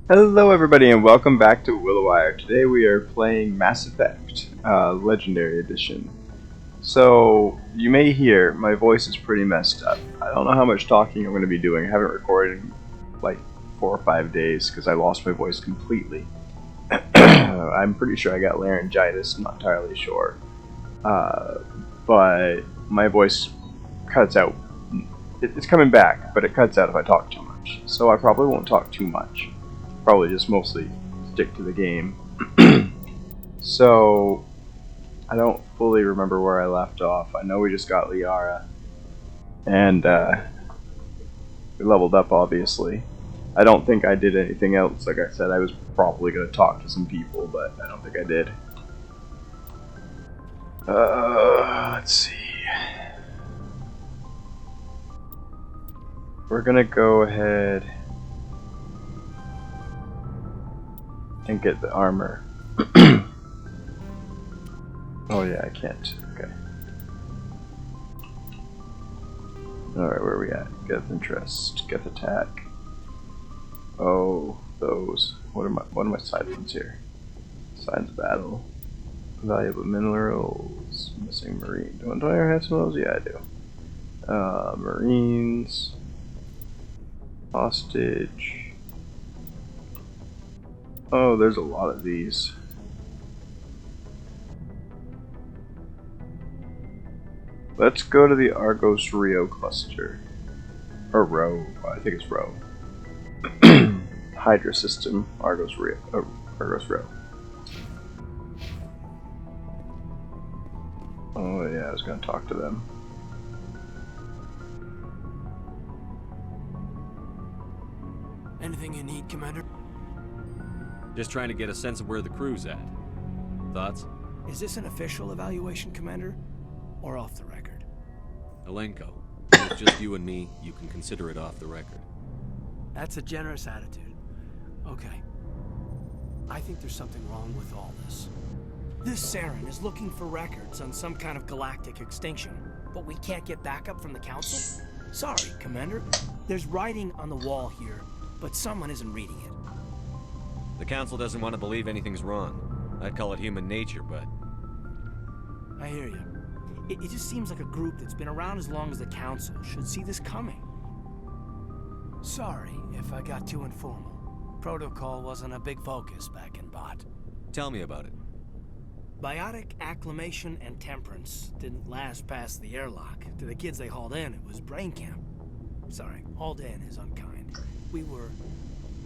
Hello, everybody, and welcome back to Willowier. Today we are playing Mass Effect, Legendary Edition. So, you may hear my voice is pretty messed up. I don't know how much talking I'm going to be doing. I haven't recorded in like 4 or 5 days because I lost my voice completely. I'm pretty sure I got laryngitis, I'm not entirely sure. But my voice cuts out. It's coming back, but it cuts out if I talk too much. So I probably won't talk too much. Probably just mostly stick to the game. So, I don't fully remember where I left off. I know we just got Liara. And, we leveled up, obviously. I don't think I did anything else. Like I said, I was probably going to talk to some people, but I don't think I did. Let's see. We're going to go ahead and get the armor. Oh yeah, I can't. Okay. Alright, where are we at? Geth interest, Geth attack. Oh, those. What are my side ones here? Signs of battle. Valuable minerals. Missing marine. Don't I ever have some of those? Yeah, I do. Marines. Hostage. Oh, there's a lot of these. Let's go to the Argos Rio cluster. Or Rho. I think it's Rho. Hydra system. Argos Rio. Argos Rho. Oh yeah, I was gonna talk to them. Anything you need, Commander? Just trying to get a sense of where the crew's at. Thoughts? Is this an official evaluation, Commander? Or off the record? Alenko, if it's just you and me, you can consider it off the record. That's a generous attitude. Okay. I think there's something wrong with all this. This Saren is looking for records on some kind of galactic extinction, but we can't get backup from the Council? Sorry, Commander. There's writing on the wall here, but someone isn't reading it. The Council doesn't want to believe anything's wrong. I'd call it human nature, but... I hear you. It just seems like a group that's been around as long as the Council should see this coming. Sorry if I got too informal. Protocol wasn't a big focus back in Bot. Tell me about it. Biotic acclimation and temperance didn't last past the airlock. To the kids they hauled in, it was brain camp. Sorry, hauled in is unkind. We were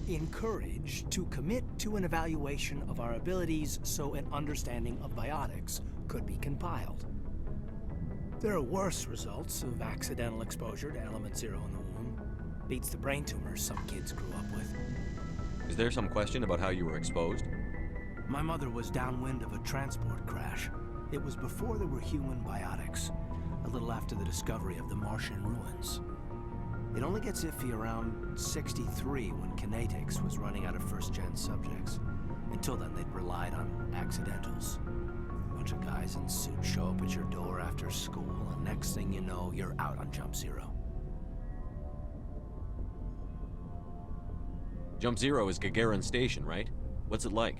encouraged to commit to an evaluation of our abilities so an understanding of biotics could be compiled. There are worse results of accidental exposure to element 0 in the womb. Beats the brain tumors some kids grew up with. Is there some question about how you were exposed? My mother was downwind of a transport crash. It was before there were human biotics, a little after the discovery of the Martian ruins. It only gets iffy around 63 when Kinetics was running out of first-gen subjects. Until then, they'd relied on accidentals. A bunch of guys in suits show up at your door after school, and next thing you know, you're out on Jump Zero. Jump Zero is Gagarin Station, right? What's it like?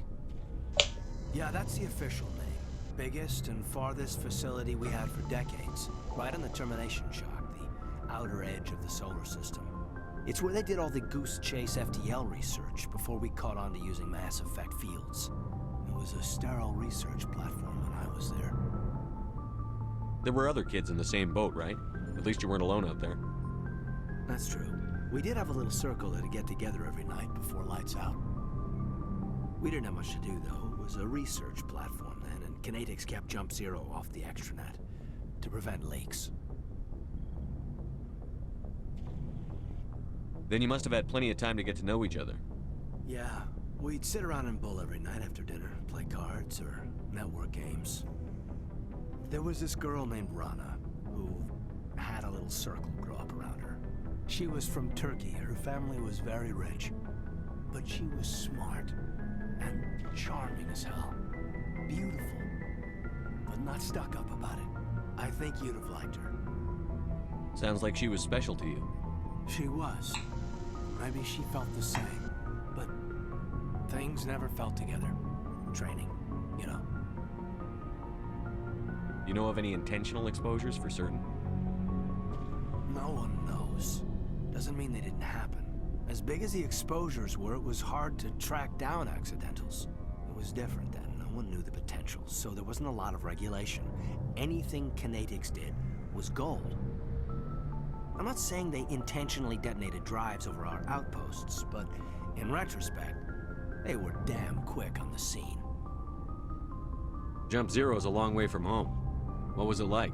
Yeah, that's the official name. Biggest and farthest facility we had for decades. Right on the termination shock, the outer edge of the solar system. It's where they did all the Goose Chase FTL research before we caught on to using Mass Effect fields. It was a sterile research platform when I was there. There were other kids in the same boat, right? At least you weren't alone out there. That's true. We did have a little circle that'd get together every night before lights out. We didn't have much to do, though. It was a research platform then, and Kinetics kept Jump Zero off the extranet to prevent leaks. Then you must have had plenty of time to get to know each other. Yeah, we'd sit around and bull every night after dinner, play cards or network games. There was this girl named Rana, who had a little circle grow up around her. She was from Turkey. Her family was very rich. But she was smart and charming as hell. Beautiful, but not stuck up about it. I think you'd have liked her. Sounds like she was special to you. She was. Maybe she felt the same. But Things never felt together. Training, you know. You know of any intentional exposures for certain? No one knows. Doesn't mean they didn't happen. As big as the exposures were, it was hard to track down accidentals. It was different then. No one knew the potential, so there wasn't a lot of regulation. Anything Canadics did was gold. I'm not saying they intentionally detonated drives over our outposts, but in retrospect, they were damn quick on the scene. Jump Zero's a long way from home. What was it like?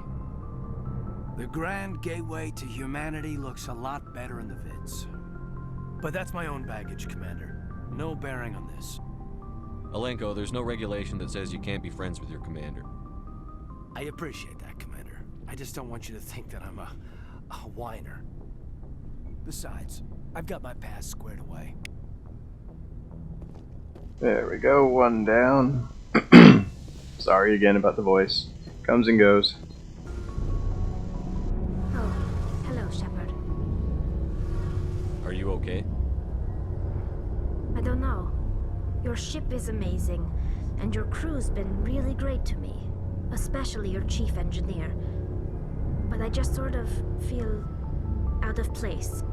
The grand gateway to humanity looks a lot better in the vids. But that's my own baggage, Commander. No bearing on this. Alenko, there's no regulation that says you can't be friends with your commander. I appreciate that, Commander. I just don't want you to think that I'm a whiner. Besides, I've got my past squared away. There we go, one down. Sorry again about the voice. Comes and goes. Oh, hello, Shepard. Are you okay? I don't know. Your ship is amazing, and your crew's been really great to me, especially your chief engineer. But I just sort of feel out of place.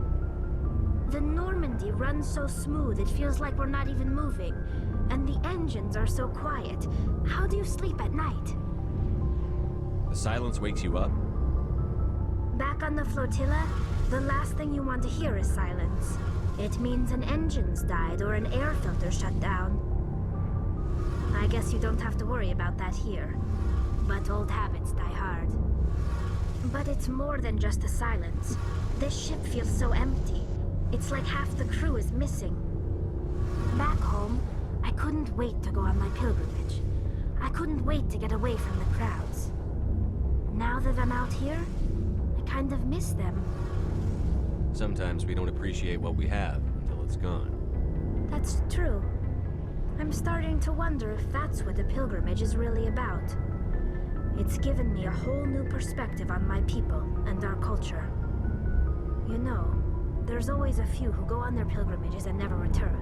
The Normandy runs so smooth it feels like we're not even moving, and the engines are so quiet. How do you sleep at night? The silence wakes you up? Back on the flotilla, the last thing you want to hear is silence. It means an engine's died or an air filter shut down. I guess you don't have to worry about that here. But old habits die hard. But it's more than just the silence. This ship feels so empty. It's like half the crew is missing. Back home, I couldn't wait to go on my pilgrimage. I couldn't wait to get away from the crowds. Now that I'm out here, I kind of miss them. Sometimes we don't appreciate what we have until it's gone. That's true. I'm starting to wonder if that's what the pilgrimage is really about. It's given me a whole new perspective on my people and our culture. You know, there's always a few who go on their pilgrimages and never return.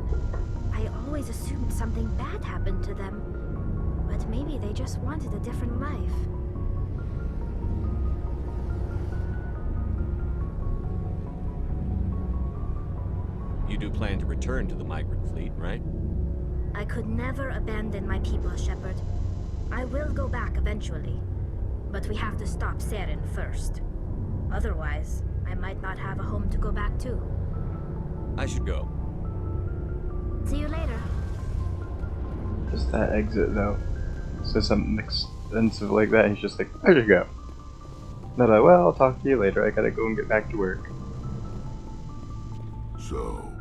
I always assumed something bad happened to them, but maybe they just wanted a different life. You do plan to return to the migrant fleet, right? I could never abandon my people, Shepard. I will go back eventually, but we have to stop Saren first. Otherwise, I might not have a home to go back to. I should go. See you later. Just that exit though. Says something expensive like that, he's just like, I should go. They're like, well, I'll talk to you later, I gotta go and get back to work. So,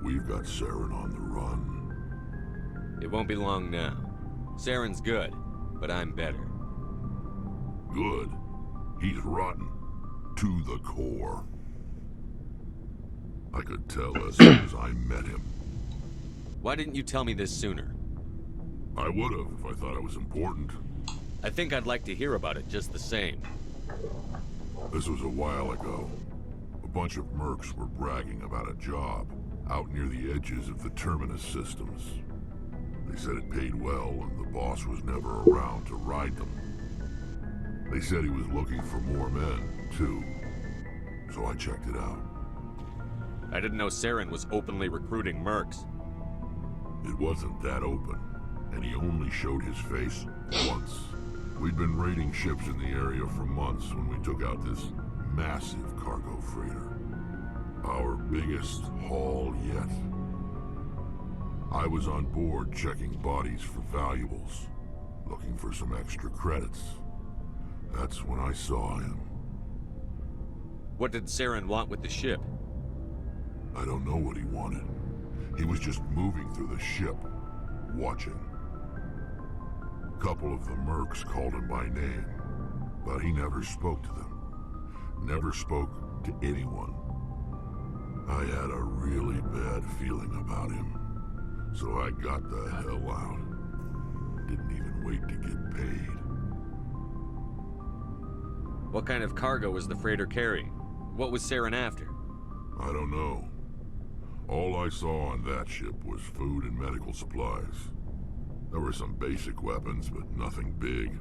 we've got Saren on the run. It won't be long now. Saren's good, but I'm better. Good. He's rotten. To the core. I could tell as soon as I met him. Why didn't you tell me this sooner? I would've if I thought it was important. I think I'd like to hear about it just the same. This was a while ago. A bunch of mercs were bragging about a job out near the edges of the Terminus systems. They said it paid well and the boss was never around to ride them. They said he was looking for more men, too. So I checked it out. I didn't know Saren was openly recruiting mercs. It wasn't that open, and he only showed his face once. We'd been raiding ships in the area for months when we took out this massive cargo freighter. Our biggest haul yet. I was on board checking bodies for valuables, looking for some extra credits. That's when I saw him. What did Saren want with the ship? I don't know what he wanted. He was just moving through the ship, watching. A couple of the mercs called him by name, but he never spoke to them. Never spoke to anyone. I had a really bad feeling about him, so I got the hell out. Didn't even wait to get paid. What kind of cargo was the freighter carrying? What was Saren after? I don't know. All I saw on that ship was food and medical supplies. There were some basic weapons, but nothing big.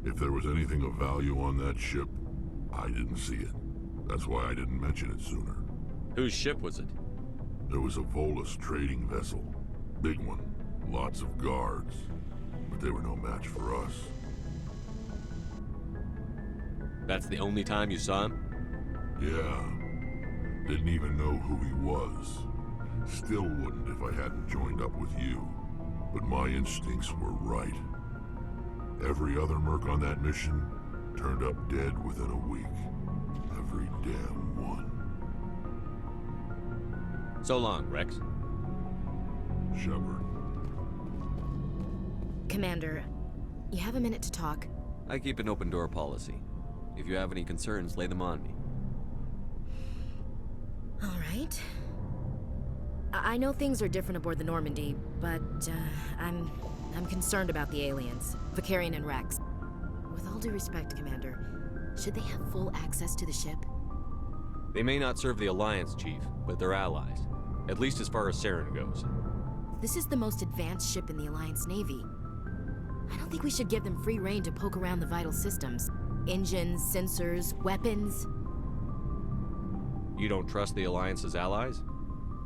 If there was anything of value on that ship, I didn't see it. That's why I didn't mention it sooner. Whose ship was it? There was a Volus trading vessel. Big one. Lots of guards. But they were no match for us. That's the only time you saw him? Yeah. Didn't even know who he was. Still wouldn't if I hadn't joined up with you. But my instincts were right. Every other merc on that mission turned up dead within a week. Every damn one. So long, Rex. Shepard. Commander, you have a minute to talk? I keep an open door policy. If you have any concerns, lay them on me. All right. I know things are different aboard the Normandy, but I'm concerned about the aliens, Vicarian and Rex. With all due respect, Commander, should they have full access to the ship? They may not serve the Alliance, Chief, but they're allies. At least as far as Saren goes. This is the most advanced ship in the Alliance Navy. I don't think we should give them free rein to poke around the vital systems. Engines, sensors, weapons. You don't trust the Alliance's allies?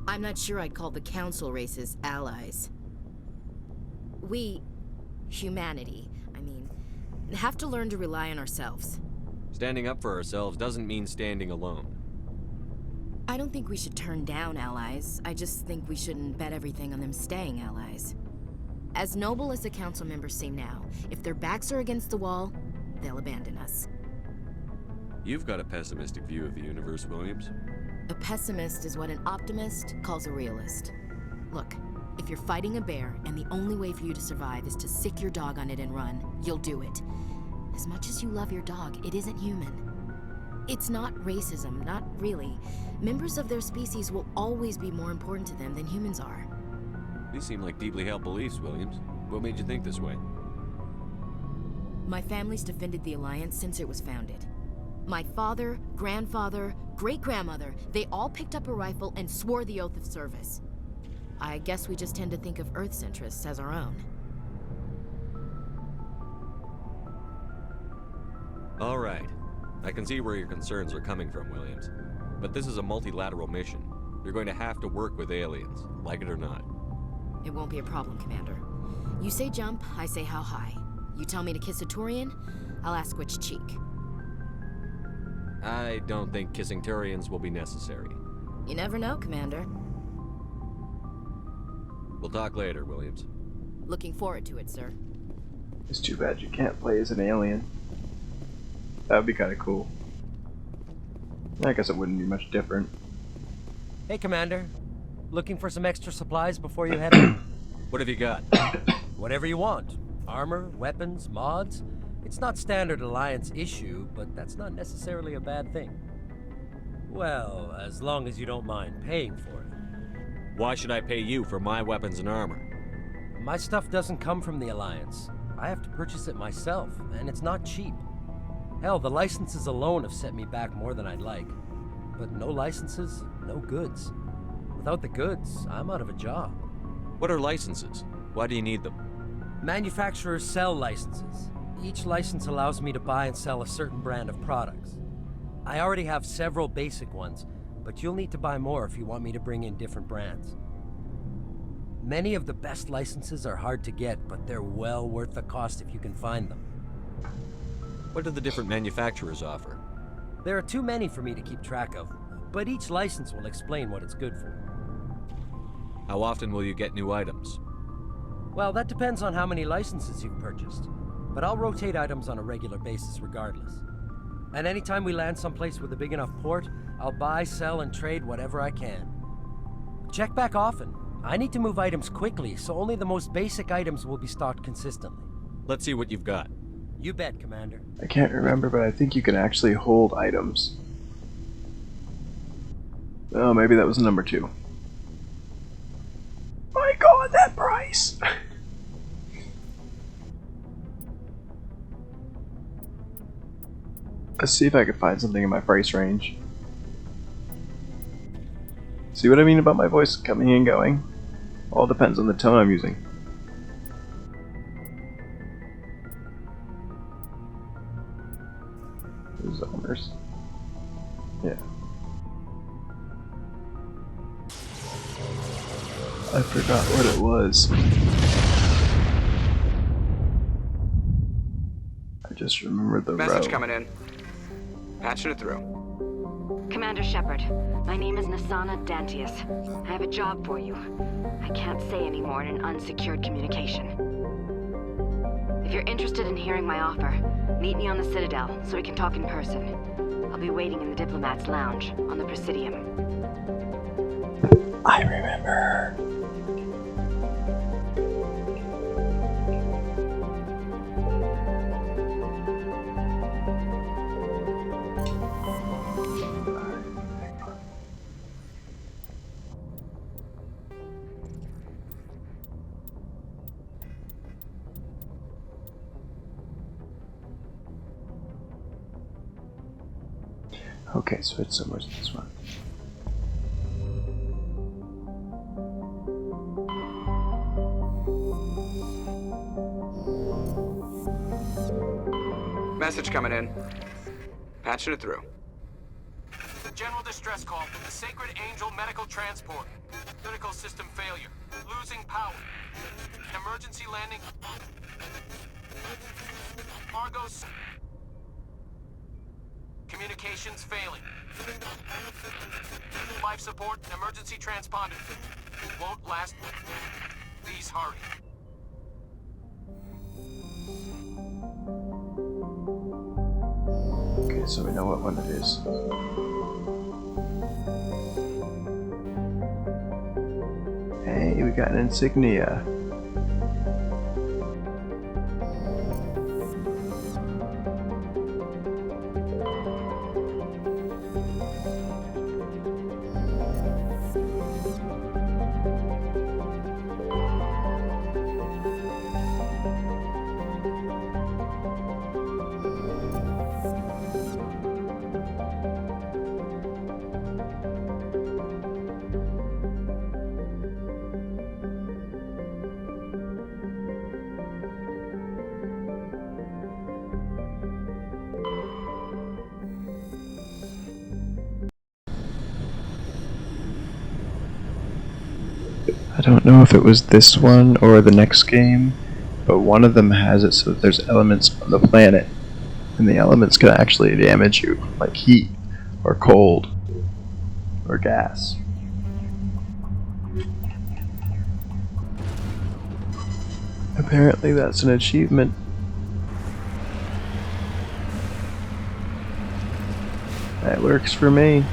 I'm not sure I'd call the Council races allies. We, humanity, have to learn to rely on ourselves. Standing up for ourselves doesn't mean standing alone. I don't think we should turn down allies. I just think we shouldn't bet everything on them staying allies. As noble as the Council members seem now, if their backs are against the wall, they'll abandon us. You've got a pessimistic view of the universe, Williams. A pessimist is what an optimist calls a realist. Look, if you're fighting a bear and the only way for you to survive is to sick your dog on it and run, you'll do it. As much as you love your dog, it isn't human. It's not racism, not really. Members of their species will always be more important to them than humans are. These seem like deeply held beliefs, Williams. What made you think this way? My family's defended the Alliance since it was founded. My father, grandfather, great-grandmother, they all picked up a rifle and swore the oath of service. I guess we just tend to think of Earth's interests as our own. All right. I can see where your concerns are coming from, Williams. But this is a multilateral mission. You're going to have to work with aliens, like it or not. It won't be a problem, Commander. You say jump, I say how high. You tell me to kiss a Turian, I'll ask which cheek. I don't think kissing Turians will be necessary. You never know, Commander. We'll talk later, Williams. Looking forward to it, sir. It's too bad you can't play as an alien. That would be kind of cool. I guess it wouldn't be much different. Hey, Commander. Looking for some extra supplies before you head out? What have you got? Whatever you want. Armor, weapons, mods. It's not standard Alliance issue, but that's not necessarily a bad thing. Well, as long as you don't mind paying for it. Why should I pay you for my weapons and armor? My stuff doesn't come from the Alliance. I have to purchase it myself, and it's not cheap. Hell, the licenses alone have set me back more than I'd like. But no licenses, no goods. Without the goods, I'm out of a job. What are licenses? Why do you need them? Manufacturers sell licenses. Each license allows me to buy and sell a certain brand of products. I already have several basic ones, but you'll need to buy more if you want me to bring in different brands. Many of the best licenses are hard to get, but they're well worth the cost if you can find them. What do the different manufacturers offer? There are too many for me to keep track of, but each license will explain what it's good for. How often will you get new items? Well, that depends on how many licenses you've purchased, but I'll rotate items on a regular basis regardless. And anytime we land someplace with a big enough port, I'll buy, sell, and trade whatever I can. Check back often. I need to move items quickly, so only the most basic items will be stocked consistently. Let's see what you've got. You bet, Commander. I can't remember, but I think you can actually hold items. Oh, maybe that was number 2. My god, that price! Let's see if I can find something in my price range. See what I mean about my voice coming and going? All depends on the tone I'm using. Zomers. Yeah. I forgot what it was. I just remembered the Message row. coming in. Patching it through. Commander Shepard, my name is Nasana Dantius. I have a job for you. I can't say any more in an unsecured communication. If you're interested in hearing my offer, meet me on the Citadel so we can talk in person. I'll be waiting in the Diplomat's Lounge on the Presidium. I remember. Okay, so it's somewhere in this one. Message coming in. Patching it through. General distress call from the Sacred Angel Medical Transport. Critical system failure. Losing power. Emergency landing. Argos. Communications failing. Life support and emergency transponder. Won't last. Please hurry. Okay, so we know what one it is. Hey, we got an insignia. I don't know if it was this one or the next game, but one of them has it so that there's elements on the planet, and the elements can actually damage you, like heat, or cold, or gas. Apparently that's an achievement. That works for me.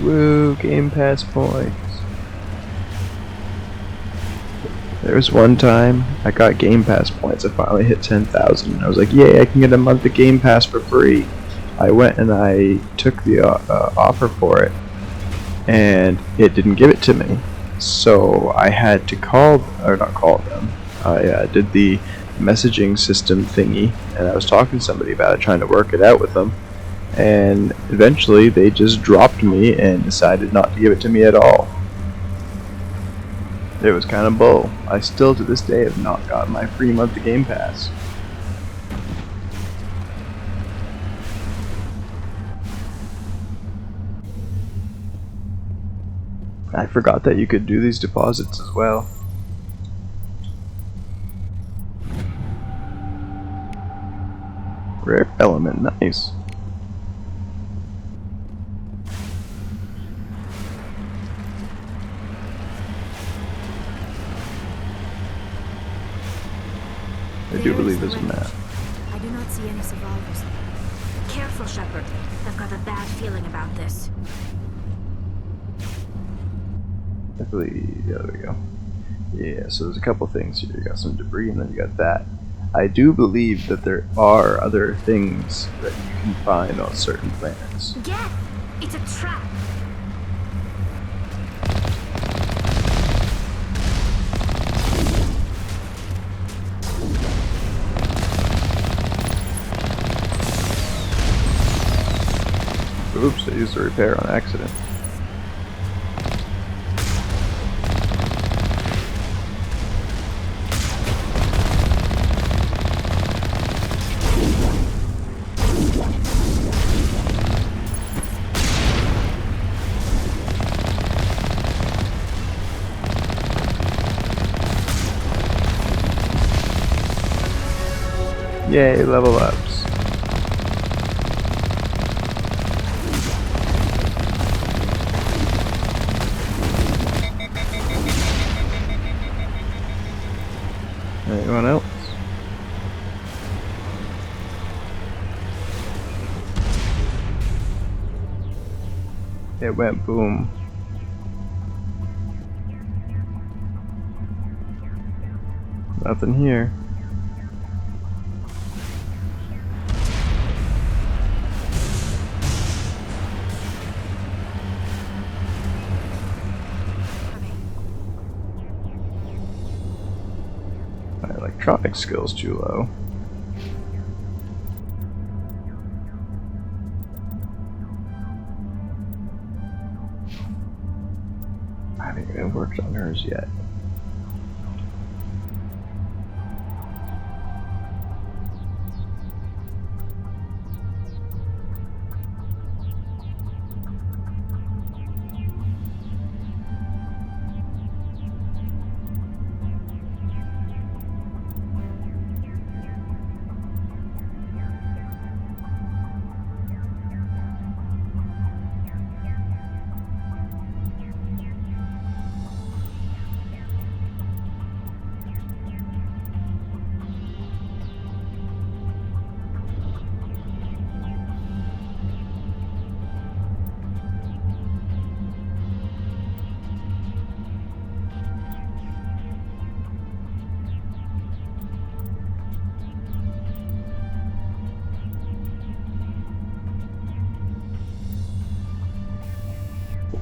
Woo, Game Pass points. There was one time I got Game Pass points. I finally hit 10,000. I was like, yay, I can get a month of Game Pass for free. I went and I took the offer for it, and it didn't give it to me. So I had to not call them. I did the messaging system thingy, and I was talking to somebody about it, trying to work it out with them. And eventually they just dropped me and decided not to give it to me at all. It was kind of bull. I still to this day have not gotten my free month of Game Pass. I forgot that you could do these deposits as well. Rare element, nice. I do believe there's a map. I do not see any survivors. Careful, Shepard. I've got a bad feeling about this. I believe, yeah, there we go. Yeah, so there's a couple things here. You got some debris and then you got that. I do believe that there are other things that you can find on certain planets. Get! It's a trap! Oops, I used the repair on accident. Yay, level ups. Anyone else? It went boom. Nothing here. My electronic skills too low. I haven't even worked on hers yet.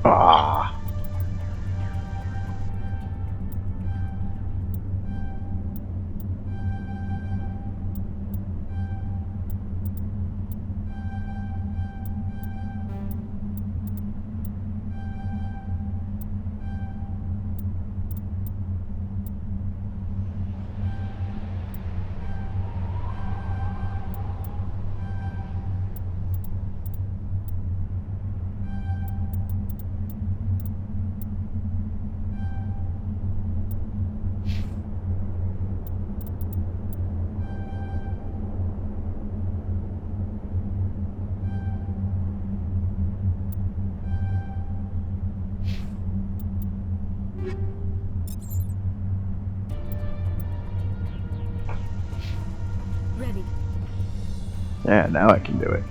Ah. Ready. Yeah, now I can do it.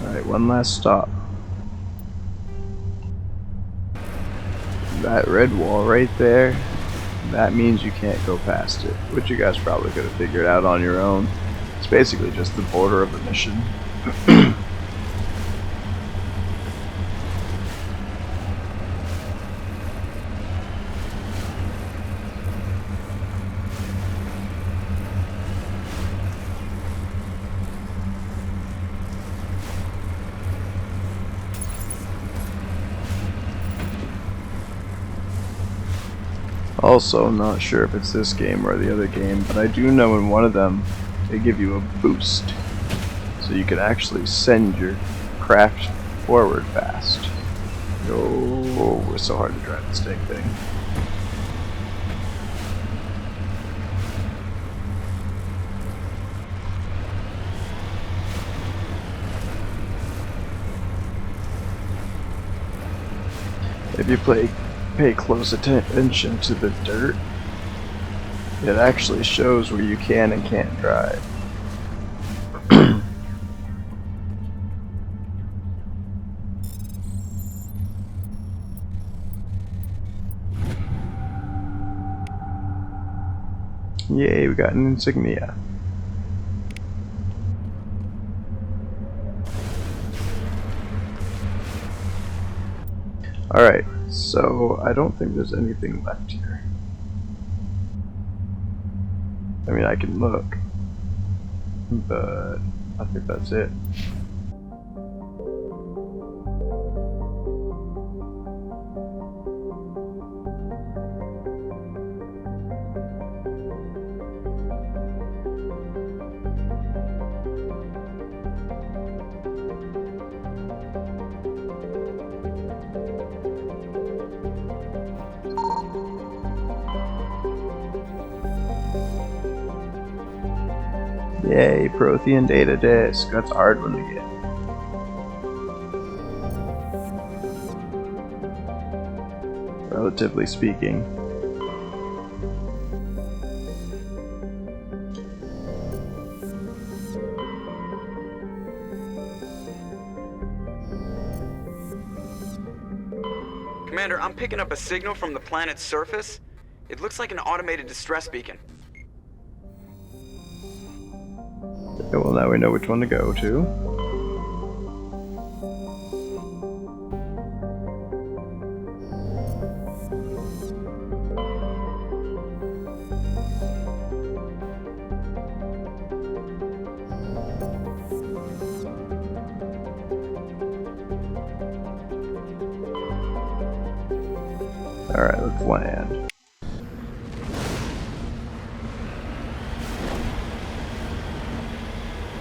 Alright, one last stop. That red wall right there, that means you can't go past it, which you guys probably could have figured out on your own. It's basically just the border of the mission. Also, I'm not sure if it's this game or the other game, but I do know in one of them they give you a boost, so you can actually send your craft forward fast. Oh, it's so hard to drive this dang thing. If you pay close attention to the dirt, it actually shows where you can and can't drive. Yay, we got an insignia. Alright, So I don't think there's anything left here. I mean, I can look, but I think that's it. Yay, Prothean data disk. That's a hard one to get. Relatively speaking. Commander, I'm picking up a signal from the planet's surface. It looks like an automated distress beacon. Okay, well, now we know which one to go to. Alright, let's land.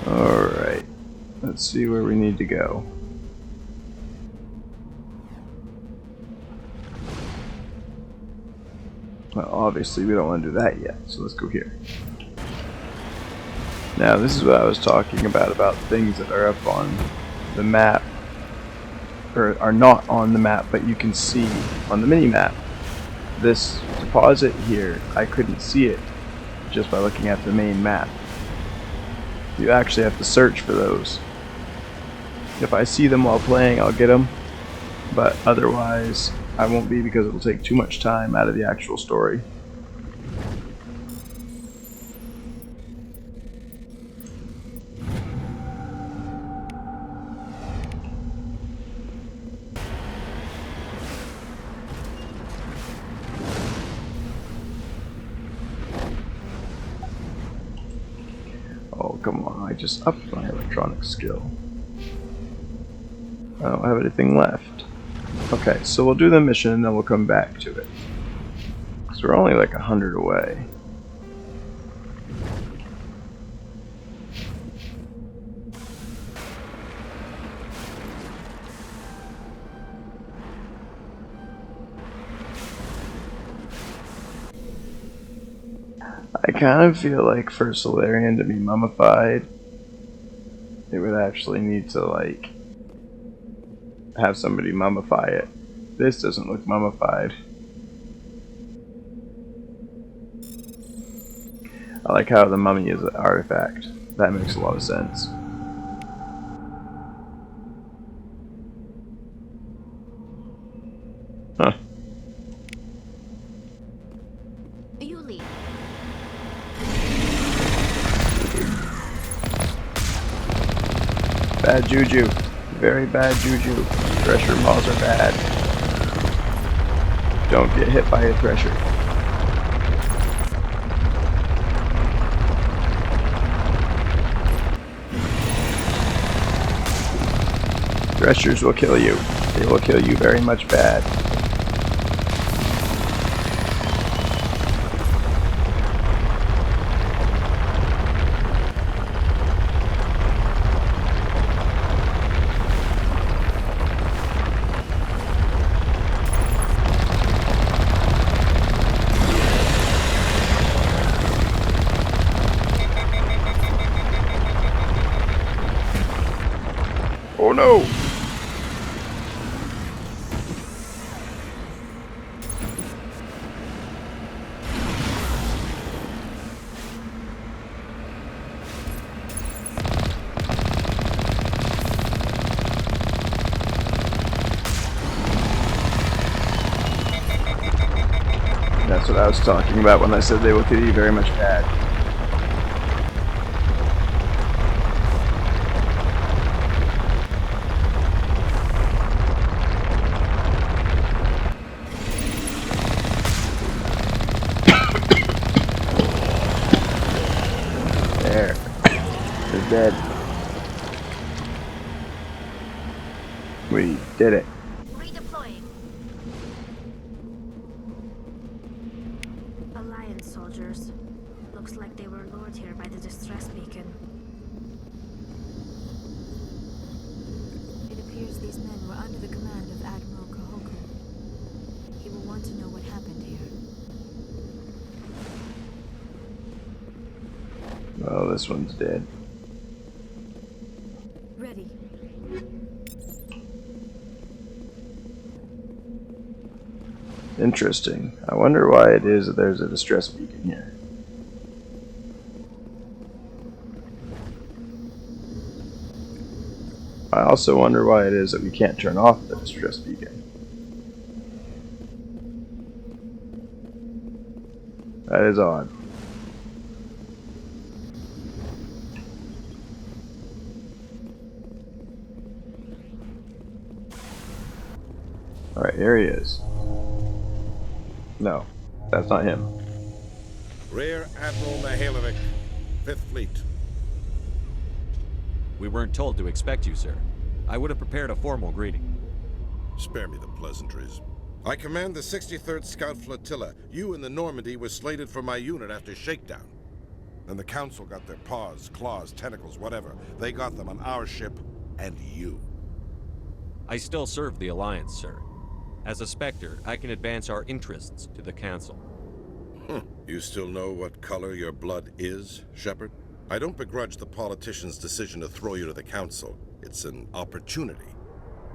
Alright, let's see where we need to go. Well, obviously we don't want to do that yet, so let's go here. Now, this is what I was talking about things that are up on the map, or are not on the map, but you can see on the mini-map. This deposit here, I couldn't see it just by looking at the main map. You actually have to search for those. If I see them while playing, I'll get them, but otherwise I won't be, because it'll take too much time out of the actual story. Oh, come on, I just upped my electronic skill. I don't have anything left. Okay, so we'll do the mission and then we'll come back to it. Because we're only like 100 away. I kind of feel like for Solarian to be mummified, it would actually need to, like, have somebody mummify it. This doesn't look mummified. I like how the mummy is an artifact. That makes a lot of sense. Huh. You leave. Bad juju. Very bad juju. Thresher maws are bad. Don't get hit by a thresher. Threshers will kill you. They will kill you very much bad. Oh no! That's what I was talking about when I said they will kill you very much bad. We did it. Redeploying. Alliance soldiers. Looks like they were lured here by the distress beacon. It appears these men were under the command of Admiral Kahoku. He will want to know what happened here. Well, this one's dead. Ready. Interesting. I wonder why it is that there's a distress beacon here. I also wonder why it is that we can't turn off the distress beacon. That is odd. Alright, here he is. No, that's not him. Rear Admiral Mihailovic, 5th Fleet. We weren't told to expect you, sir. I would have prepared a formal greeting. Spare me the pleasantries. I command the 63rd Scout Flotilla. You and the Normandy were slated for my unit after shakedown. And the Council got their paws, claws, tentacles, whatever. They got them on our ship, and you. I still serve the Alliance, sir. As a Spectre, I can advance our interests to the Council. You still know what color your blood is, Shepard? I don't begrudge the politician's decision to throw you to the Council. It's an opportunity.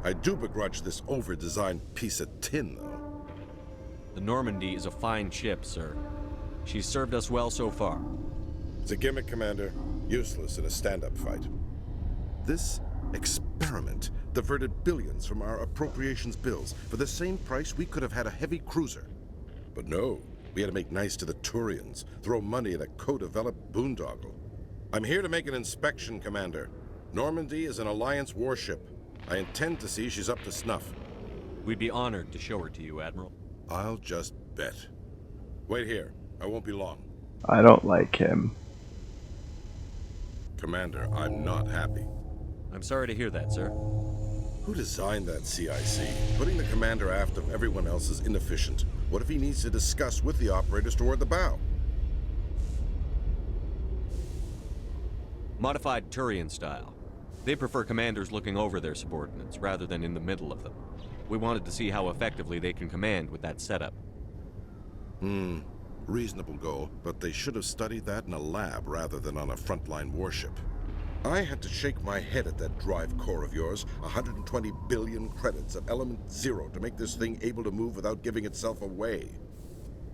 I do begrudge this over-designed piece of tin, though. The Normandy is a fine ship, sir. She's served us well so far. It's a gimmick, Commander. Useless in a stand-up fight. This experiment diverted billions from our appropriations bills. For the same price, we could have had a heavy cruiser. But no, we had to make nice to the Turians, throw money at a co-developed boondoggle. I'm here to make an inspection, Commander. Normandy is an Alliance warship. I intend to see she's up to snuff. We'd be honored to show her to you, Admiral. I'll just bet. Wait here. I won't be long. I don't like him. Commander, I'm not happy. I'm sorry to hear that, sir. Who designed that CIC? Putting the commander aft of everyone else is inefficient. What if he needs to discuss with the operators toward the bow? Modified Turian style. They prefer commanders looking over their subordinates rather than in the middle of them. We wanted to see how effectively they can command with that setup. Reasonable goal, but they should have studied that in a lab rather than on a frontline warship. I had to shake my head at that drive core of yours. 120 billion credits at element 0 to make this thing able to move without giving itself away.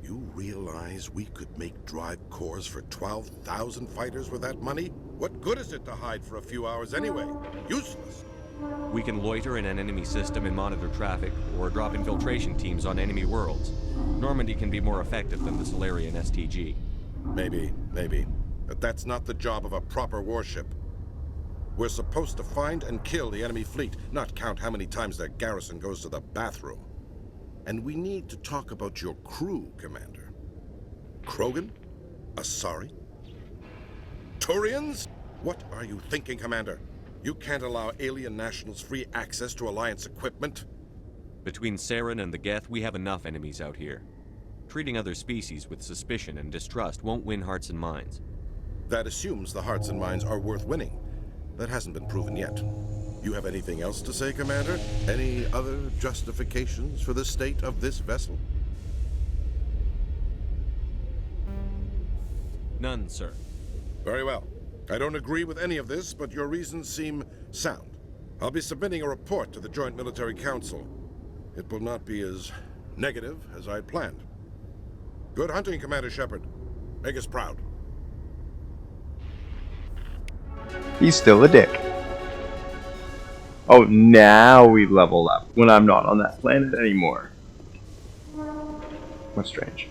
You realize we could make drive cores for 12,000 fighters with that money? What good is it to hide for a few hours anyway? Useless. We can loiter in an enemy system and monitor traffic, or drop infiltration teams on enemy worlds. Normandy can be more effective than the Solarian STG. Maybe. But that's not the job of a proper warship. We're supposed to find and kill the enemy fleet, not count how many times their garrison goes to the bathroom. And we need to talk about your crew, Commander. Krogan? Asari? Turians? What are you thinking, Commander? You can't allow alien nationals free access to Alliance equipment? Between Saren and the Geth, we have enough enemies out here. Treating other species with suspicion and distrust won't win hearts and minds. That assumes the hearts and minds are worth winning. That hasn't been proven yet. You have anything else to say, Commander? Any other justifications for the state of this vessel? None, sir. Very well. I don't agree with any of this, but your reasons seem sound. I'll be submitting a report to the Joint Military Council. It will not be as negative as I planned. Good hunting, Commander Shepard. Make us proud. He's still a dick. Oh, now we level up when I'm not on that planet anymore. That's strange.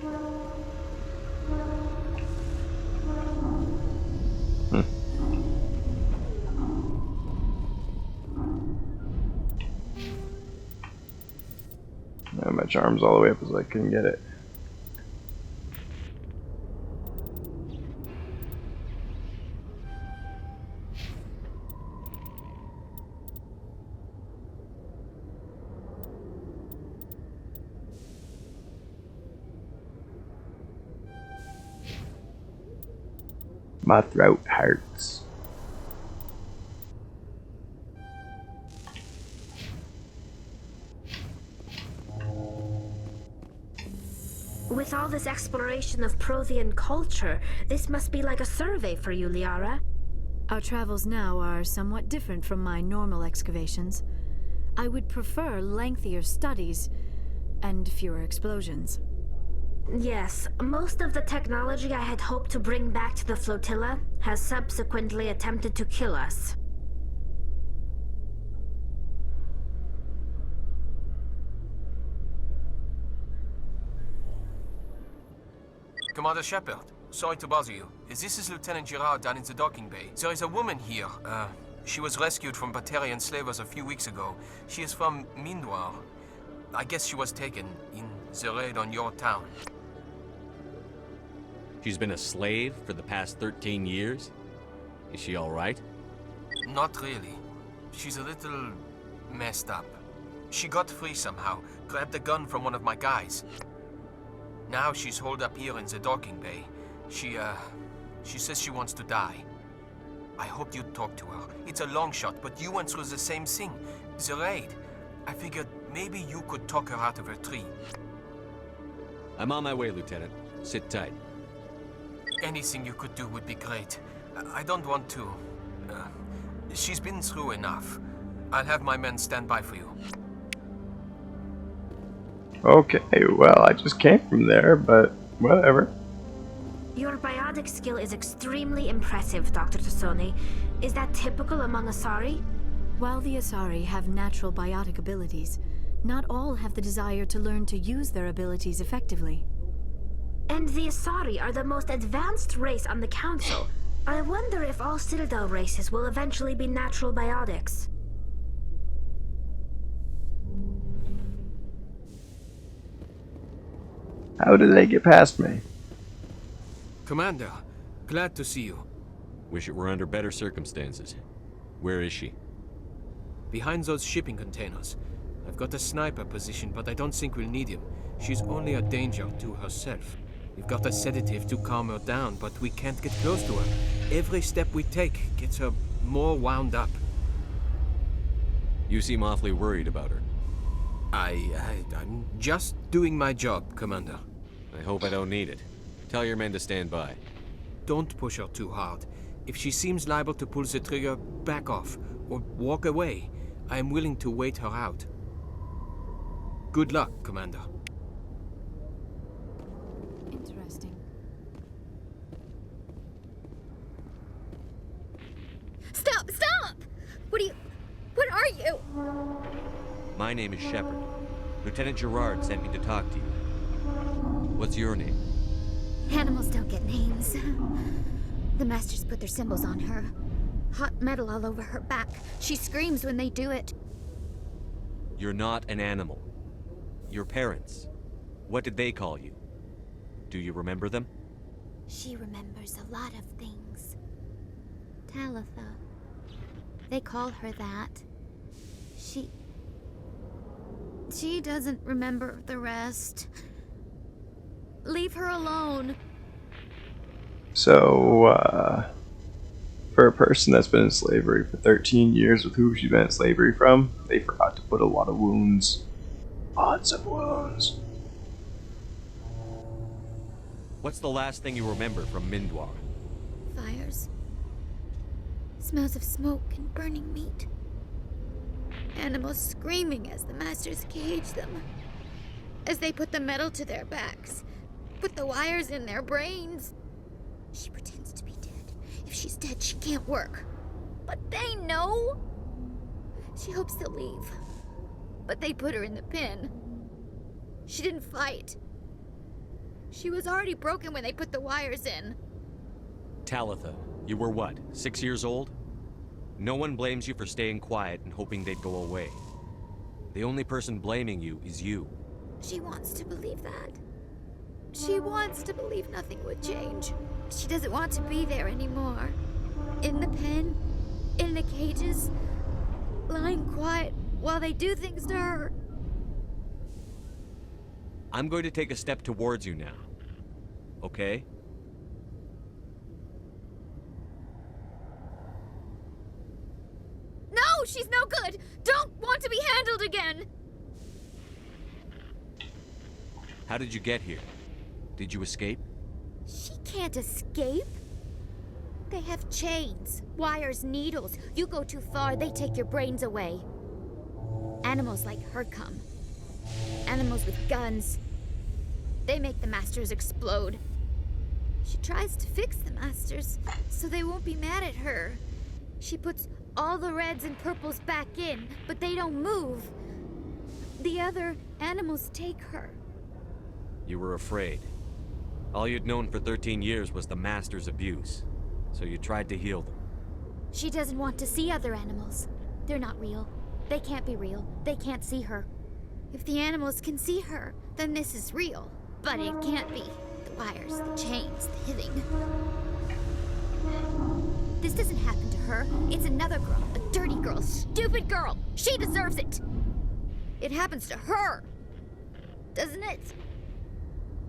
And my charm's all the way up as I can get it. My throat hurts. With all this exploration of Prothean culture, this must be like a survey for you, Liara. Our travels now are somewhat different from my normal excavations. I would prefer lengthier studies and fewer explosions. Yes, most of the technology I had hoped to bring back to the flotilla has subsequently attempted to kill us. Commander Shepard, sorry to bother you. This is Lieutenant Girard down in the docking bay. There is a woman here. She was rescued from Batarian slavers a few weeks ago. She is from Mindwar. I guess she was taken in the raid on your town. She's been a slave for the past 13 years? Is she alright? Not really. She's a little messed up. She got free somehow, grabbed a gun from one of my guys. Now she's holed up here in the docking bay. She says she wants to die. I hoped you'd talk to her. It's a long shot, but you went through the same thing. The raid. I figured maybe you could talk her out of her tree. I'm on my way, Lieutenant. Sit tight. Anything you could do would be great. I don't want to... she's been through enough. I'll have my men stand by for you. Okay, well, I just came from there, but whatever. Your biotic skill is extremely impressive, Dr. Tassoni. Is that typical among Asari? While the Asari have natural biotic abilities, not all have the desire to learn to use their abilities effectively. And the Asari are the most advanced race on the Council. I wonder if all Citadel races will eventually be natural biotics. How did they get past me? Commander, glad to see you. Wish it were under better circumstances. Where is she? Behind those shipping containers. I've got a sniper position, but I don't think we'll need him. She's only a danger to herself. We've got a sedative to calm her down, but we can't get close to her. Every step we take gets her more wound up. You seem awfully worried about her. I'm just doing my job, Commander. I hope I don't need it. Tell your men to stand by. Don't push her too hard. If she seems liable to pull the trigger, back off, or walk away. I am willing to wait her out. Good luck, Commander. Interesting. Stop! Stop! What are you? My name is Shepard. Lieutenant Girard sent me to talk to you. What's your name? Animals don't get names. The Masters put their symbols on her. Hot metal all over her back. She screams when they do it. You're not an animal. Your parents. What did they call you? Do you remember them? She remembers a lot of things. Talitha. They call her that. She doesn't remember the rest. Leave her alone. So, for a person that's been in slavery for 13 years with who she's been in slavery from, they forgot to put a lot of wounds. Lots of wounds. What's the last thing you remember from Mindwar? Fires. Smells of smoke and burning meat. Animals screaming as the Masters cage them. As they put the metal to their backs. Put the wires in their brains. She pretends to be dead. If she's dead, she can't work. But they know. She hopes they'll leave. But they put her in the pen. She didn't fight. She was already broken when they put the wires in. Talitha, you were what, 6 years old? No one blames you for staying quiet and hoping they'd go away. The only person blaming you is you. She wants to believe that. She wants to believe nothing would change. She doesn't want to be there anymore. In the pen, in the cages, lying quiet while they do things to her. I'm going to take a step towards you now. Okay? No, she's no good! Don't want to be handled again! How did you get here? Did you escape? She can't escape. They have chains, wires, needles. You go too far, they take your brains away. Animals like her come. Animals with guns. They make the Masters explode. She tries to fix the Masters so they won't be mad at her. She puts all the reds and purples back in, but they don't move. The other animals take her. You were afraid. All you'd known for 13 years was the Master's abuse, so you tried to heal them. She doesn't want to see other animals. They're not real. They can't be real. They can't see her. If the animals can see her, then this is real. But it can't be. The wires, the chains, the hitting. This doesn't happen to her. It's another girl. A dirty girl. Stupid girl. She deserves it. It happens to her. Doesn't it?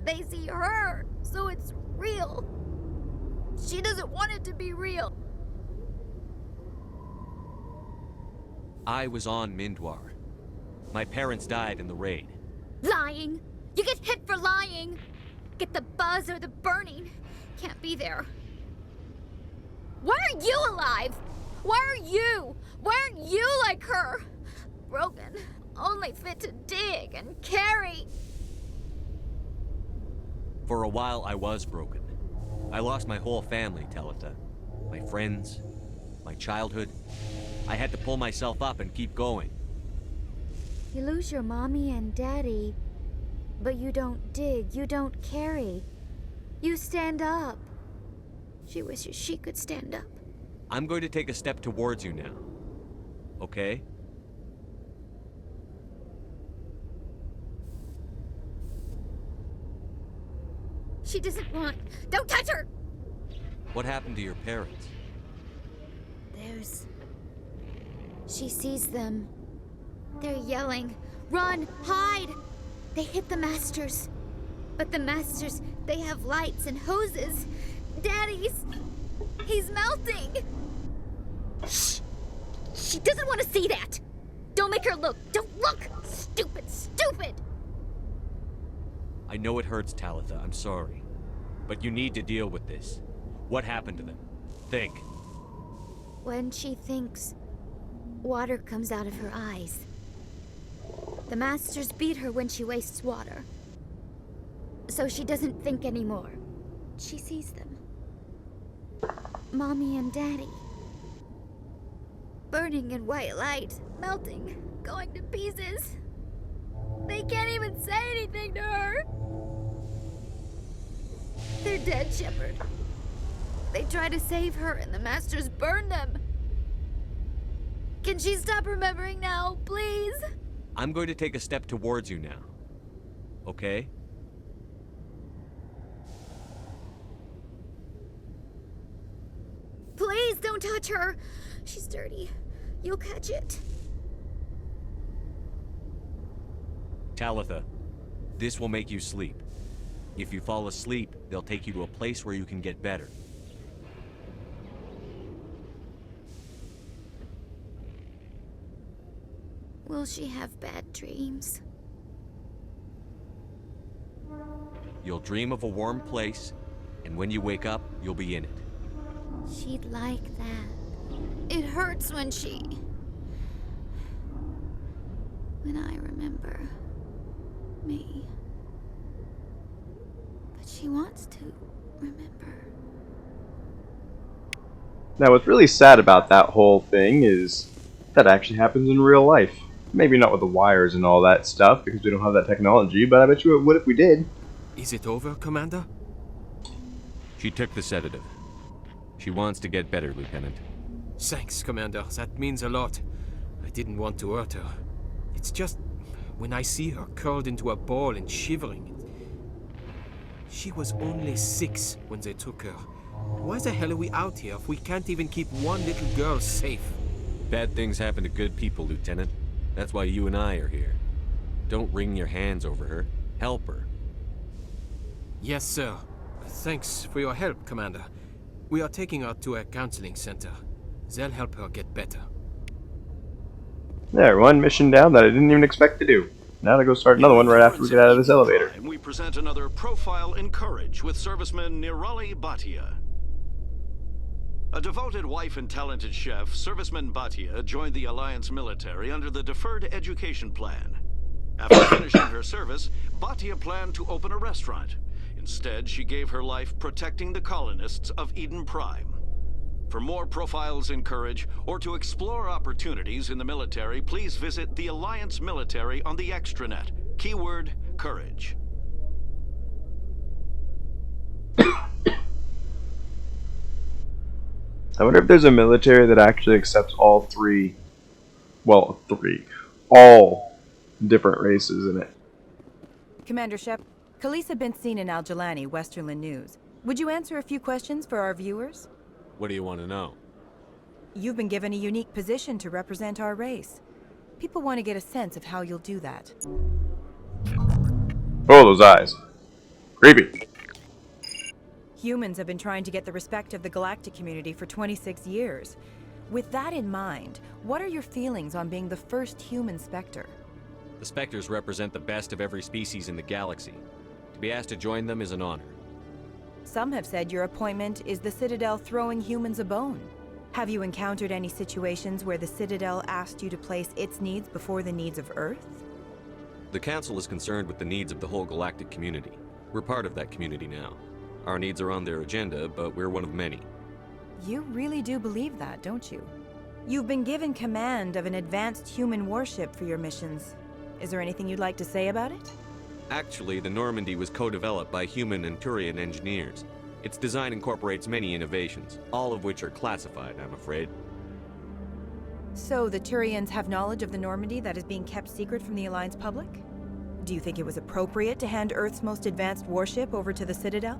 They see her, so it's real. She doesn't want it to be real. I was on Mindwar. My parents died in the raid. Lying. You get hit for lying. Get the buzz or the burning. Can't be there. Why are you alive? Why are you? Why aren't you like her? Broken. Only fit to dig and carry. For a while, I was broken. I lost my whole family, Talitha. My friends, my childhood. I had to pull myself up and keep going. You lose your mommy and daddy, but you don't dig, you don't carry. You stand up. She wishes she could stand up. I'm going to take a step towards you now. Okay? She doesn't want... Don't touch her! What happened to your parents? She sees them. They're yelling, run, hide! They hit the Masters. But the Masters, they have lights and hoses. Daddy's... he's melting! Shh! She doesn't want to see that! Don't make her look! Don't look! Stupid, stupid! I know it hurts, Talitha. I'm sorry. But you need to deal with this. What happened to them? Think. When she thinks, water comes out of her eyes. The Masters beat her when she wastes water. So she doesn't think anymore. She sees them. Mommy and Daddy. Burning in white light, melting, going to pieces. They can't even say anything to her. They're dead, Shepard. They try to save her and the Masters burn them. Can she stop remembering now, please? I'm going to take a step towards you now. Okay? Please don't touch her. She's dirty. You'll catch it. Talitha, this will make you sleep. If you fall asleep, they'll take you to a place where you can get better. Will she have bad dreams? You'll dream of a warm place, and when you wake up, you'll be in it. She'd like that. It hurts when I remember me. But she wants to remember. Now, what's really sad about that whole thing is that actually happens in real life. Maybe not with the wires and all that stuff, because we don't have that technology, but I bet you it would if we did. Is it over, Commander? She took the sedative. She wants to get better, Lieutenant. Thanks, Commander. That means a lot. I didn't want to hurt her. It's just... when I see her curled into a ball and shivering... She was only 6 when they took her. Why the hell are we out here if we can't even keep one little girl safe? Bad things happen to good people, Lieutenant. That's why you and I are here. Don't wring your hands over her. Help her. Yes, sir. Thanks for your help, Commander. We are taking her to a counseling center. They'll help her get better. There, one mission down that I didn't even expect to do. Now to go start another one right after we get out of this elevator. And we present another profile in courage with serviceman Nirali Bhatia. A devoted wife and talented chef, Serviceman Bhatia joined the Alliance military under the Deferred Education Plan. After finishing her service, Bhatia planned to open a restaurant. Instead, she gave her life protecting the colonists of Eden Prime. For more profiles in courage, or to explore opportunities in the military, please visit the Alliance Military on the extranet. Keyword, courage. I wonder if there's a military that actually accepts all three, well, all different races in it. Commander Shep, Khaleesa been seen in Al-Jalani, Westerland News. Would you answer a few questions for our viewers? What do you want to know? You've been given a unique position to represent our race. People want to get a sense of how you'll do that. Oh, those eyes. Creepy. Humans have been trying to get the respect of the galactic community for 26 years. With that in mind, what are your feelings on being the first human Spectre? The Spectres represent the best of every species in the galaxy. To be asked to join them is an honor. Some have said your appointment is the Citadel throwing humans a bone. Have you encountered any situations where the Citadel asked you to place its needs before the needs of Earth? The Council is concerned with the needs of the whole galactic community. We're part of that community now. Our needs are on their agenda, but we're one of many. You really do believe that, don't you? You've been given command of an advanced human warship for your missions. Is there anything you'd like to say about it? Actually, the Normandy was co-developed by human and Turian engineers. Its design incorporates many innovations, all of which are classified, I'm afraid. So the Turians have knowledge of the Normandy that is being kept secret from the Alliance public? Do you think it was appropriate to hand Earth's most advanced warship over to the Citadel?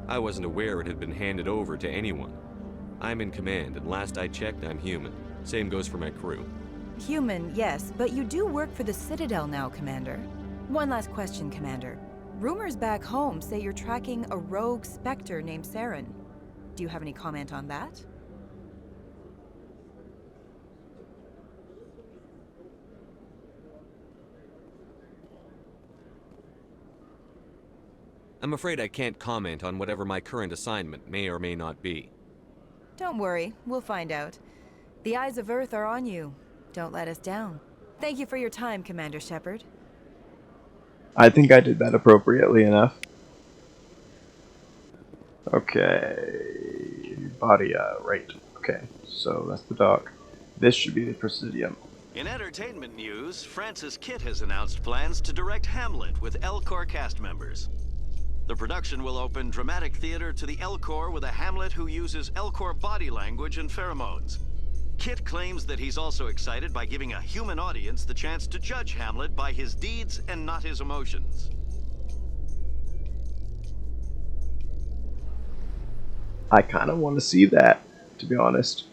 I wasn't aware it had been handed over to anyone. I'm in command, and last I checked, I'm human. Same goes for my crew. Human, yes, but you do work for the Citadel now, Commander. One last question, Commander. Rumors back home say you're tracking a rogue Spectre named Saren. Do you have any comment on that? I'm afraid I can't comment on whatever my current assignment may or may not be. Don't worry, we'll find out. The eyes of Earth are on you. Don't let us down. Thank you for your time, Commander Shepard. I think I did that appropriately enough. Okay. Body, right. Okay, so that's the dog. This should be the Presidium. In entertainment news, Francis Kitt has announced plans to direct Hamlet with Elcor cast members. The production will open dramatic theater to the Elcor with a Hamlet who uses Elcor body language and pheromones. Kit claims that he's also excited by giving a human audience the chance to judge Hamlet by his deeds and not his emotions. I kind of want to see that, to be honest.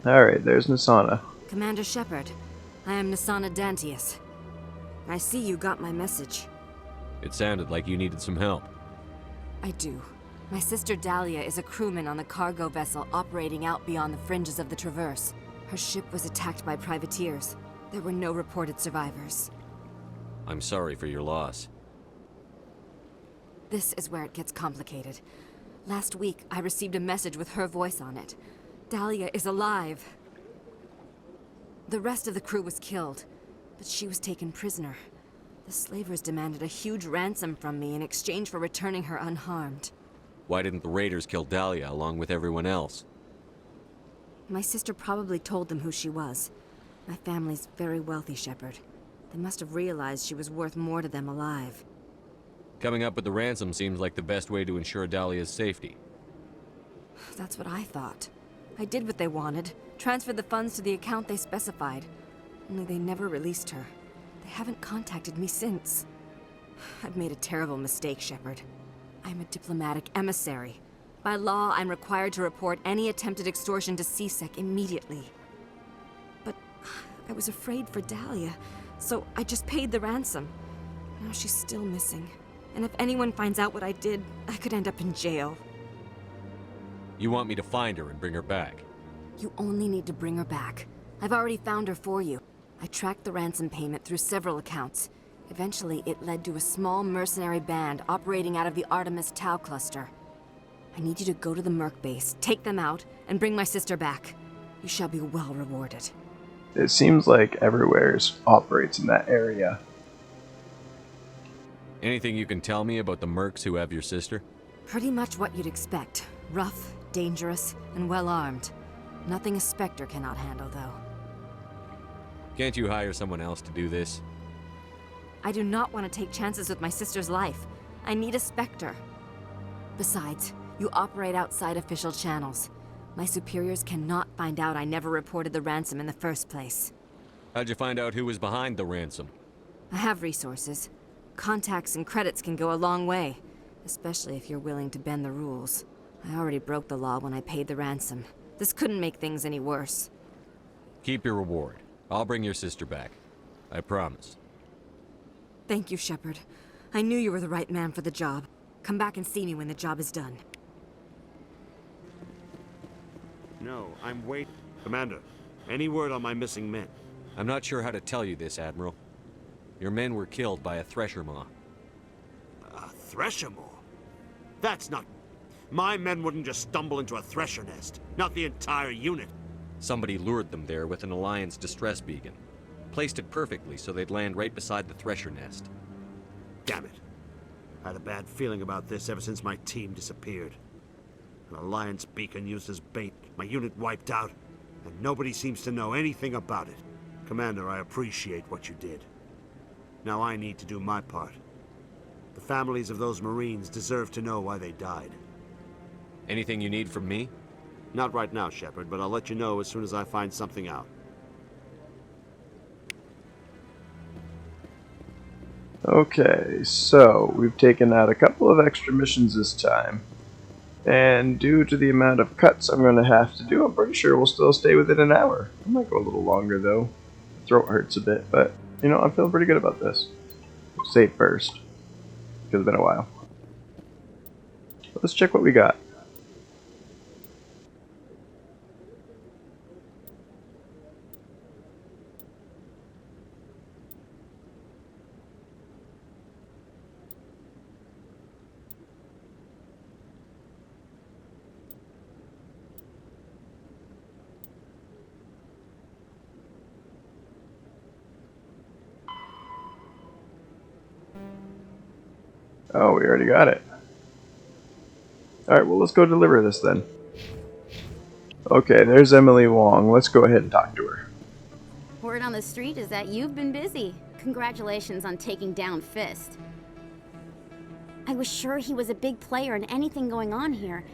Alright, there's Nasana. Commander Shepard, I am Nasana Dantius. I see you got my message. It sounded like you needed some help. I do. My sister Dahlia is a crewman on the cargo vessel operating out beyond the fringes of the Traverse. Her ship was attacked by privateers. There were no reported survivors. I'm sorry for your loss. This is where it gets complicated. Last week, I received a message with her voice on it. Dahlia is alive. The rest of the crew was killed, but she was taken prisoner. The slavers demanded a huge ransom from me in exchange for returning her unharmed. Why didn't the raiders kill Dahlia along with everyone else? My sister probably told them who she was. My family's very wealthy, Shepard. They must have realized she was worth more to them alive. Coming up with the ransom seems like the best way to ensure Dahlia's safety. That's what I thought. I did what they wanted, transferred the funds to the account they specified. Only they never released her. They haven't contacted me since. I've made a terrible mistake, Shepard. I'm a diplomatic emissary. By law, I'm required to report any attempted extortion to CSEC immediately. But I was afraid for Dahlia, so I just paid the ransom. Now she's still missing. And if anyone finds out what I did, I could end up in jail. You want me to find her and bring her back? You only need to bring her back. I've already found her for you. I tracked the ransom payment through several accounts. Eventually, it led to a small mercenary band operating out of the Artemis Tau cluster. I need you to go to the Merc base, take them out, and bring my sister back. You shall be well rewarded. It seems like Everywhere operates in that area. Anything you can tell me about the mercs who have your sister? Pretty much what you'd expect. Rough, dangerous, and well-armed. Nothing a Spectre cannot handle, though. Can't you hire someone else to do this? I do not want to take chances with my sister's life. I need a Spectre. Besides, you operate outside official channels. My superiors cannot find out I never reported the ransom in the first place. How'd you find out who was behind the ransom? I have resources. Contacts and credits can go a long way, especially if you're willing to bend the rules. I already broke the law when I paid the ransom. This couldn't make things any worse. Keep your reward. I'll bring your sister back. I promise. Thank you, Shepard. I knew you were the right man for the job. Come back and see me when the job is done. No, I'm waiting. Commander, any word on my missing men? I'm not sure how to tell you this, Admiral. Your men were killed by a thresher maw. A thresher maw? That's not... My men wouldn't just stumble into a thresher nest. Not the entire unit. Somebody lured them there with an Alliance distress beacon. Placed it perfectly so they'd land right beside the thresher nest. Damn it. I had a bad feeling about this ever since my team disappeared. An Alliance beacon used as bait, my unit wiped out, and nobody seems to know anything about it. Commander, I appreciate what you did. Now I need to do my part. The families of those Marines deserve to know why they died. Anything you need from me? Not right now, Shepard, but I'll let you know as soon as I find something out. Okay, so we've taken out a couple of extra missions this time. And due to the amount of cuts I'm going to have to do, I'm pretty sure we'll still stay within an hour. I might go a little longer though. My throat hurts a bit, but you know, I'm feeling pretty good about this. Save first, because it's been a while. Let's check what we got. Oh, we already got it. Alright, well let's go deliver this then. Okay, there's Emily Wong. Let's go ahead and talk to her. Word on the street is that you've been busy. Congratulations on taking down Fist. I was sure he was a big player in anything going on here.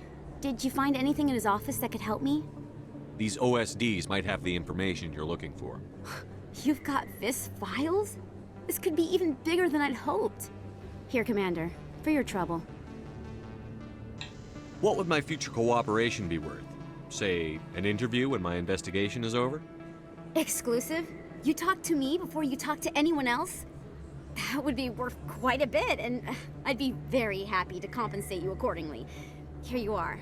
Did you find anything in his office that could help me? These OSDs might have the information you're looking for. You've got Fist's files? This could be even bigger than I'd hoped. Here, Commander, for your trouble. What would my future cooperation be worth? Say, an interview when my investigation is over? Exclusive? You talk to me before you talk to anyone else? That would be worth quite a bit, and I'd be very happy to compensate you accordingly. Here you are.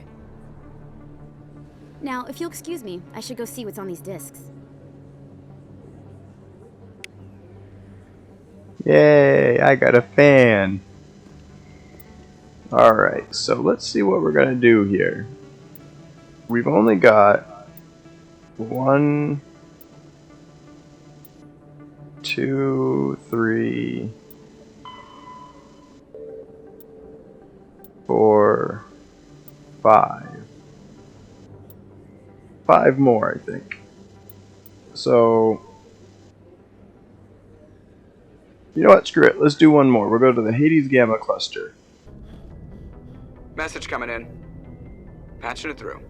Now, if you'll excuse me, I should go see what's on these discs. Yay, I got a fan. Alright, so let's see what we're going to do here. We've only got 1, 2, 3, 4, 5. 5 more, I think. So, you know what, screw it. Let's do one more. We'll go to the Hades Gamma Cluster. Message coming in. Patching it through.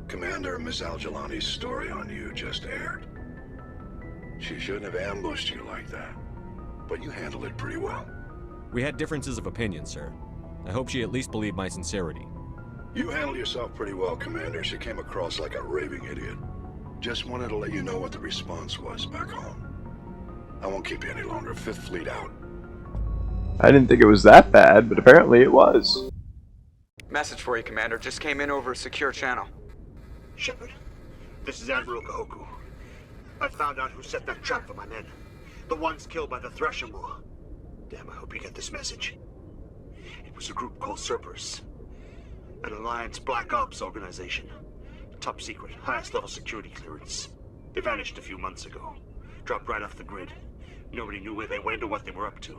Commander, Miss Al-Jalani's story on you just aired. She shouldn't have ambushed you like that, but you handled it pretty well. We had differences of opinion, sir. I hope she at least believed my sincerity. You handled yourself pretty well, Commander. She came across like a raving idiot. Just wanted to let you know what the response was back home. I won't keep you any longer. Fifth Fleet out. I didn't think it was that bad, but apparently it was. Message for you, Commander. Just came in over a secure channel. Shepard, this is Admiral Kahoku. I found out who set that trap for my men. The ones killed by the Thresher War. Damn, I hope you get this message. It was a group called Cerberus. An Alliance Black Ops organization. Top secret, highest level security clearance. They vanished a few months ago. Dropped right off the grid. Nobody knew where they went or what they were up to.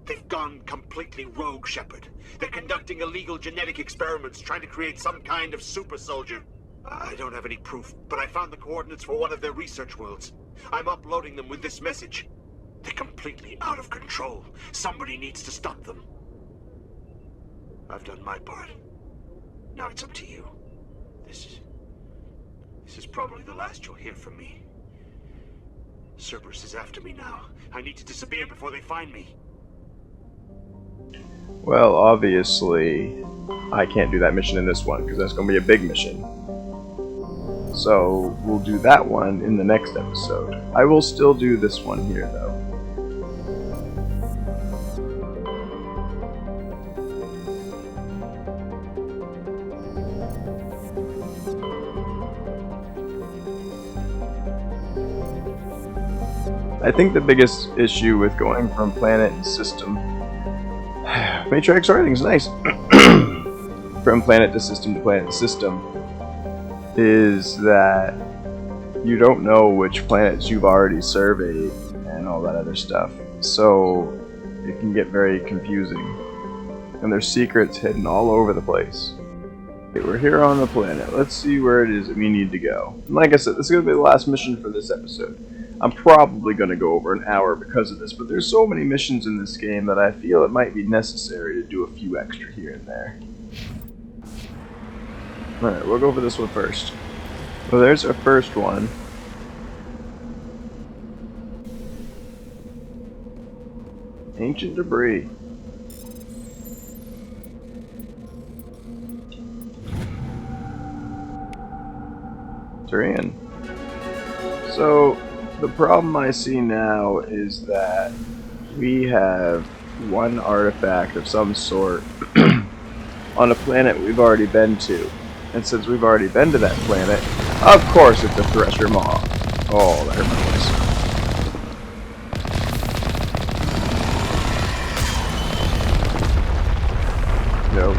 They've gone completely rogue, Shepard. They're conducting illegal genetic experiments, trying to create some kind of super soldier. I don't have any proof, but I found the coordinates for one of their research worlds. I'm uploading them with this message. They're completely out of control. Somebody needs to stop them. I've done my part. Now it's up to you. This is probably the last you'll hear from me. Cerberus is after me now. I need to disappear before they find me. Well, obviously, I can't do that mission in this one, because that's going to be a big mission. So, we'll do that one in the next episode. I will still do this one here, though. I think the biggest issue with going from planet and system... Matrix everything's nice. From planet to system to planet to system is that you don't know which planets you've already surveyed and all that other stuff. So it can get very confusing. And there's secrets hidden all over the place. Okay, we're here on the planet. Let's see where it is that we need to go. And like I said, this is going to be the last mission for this episode. I'm probably going to go over an hour because of this, but there's so many missions in this game that I feel it might be necessary to do a few extra here and there. Alright, we'll go for this one first. Well, there's our first one. Ancient debris. Turian. So, the problem I see now is that we have one artifact of some sort on a planet we've already been to. And since we've already been to that planet, of course it's a Thresher Maw. Oh, there it was.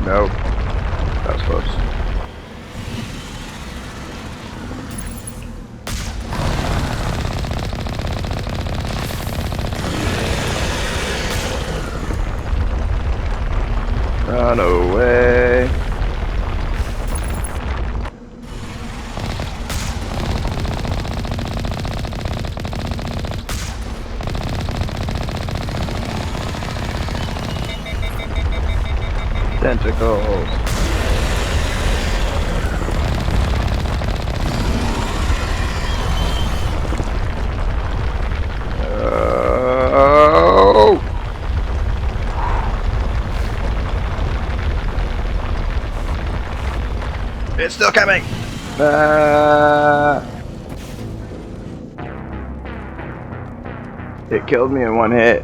No. That was close. Run away. Tentacles. Oh! It's still coming! It killed me in one hit.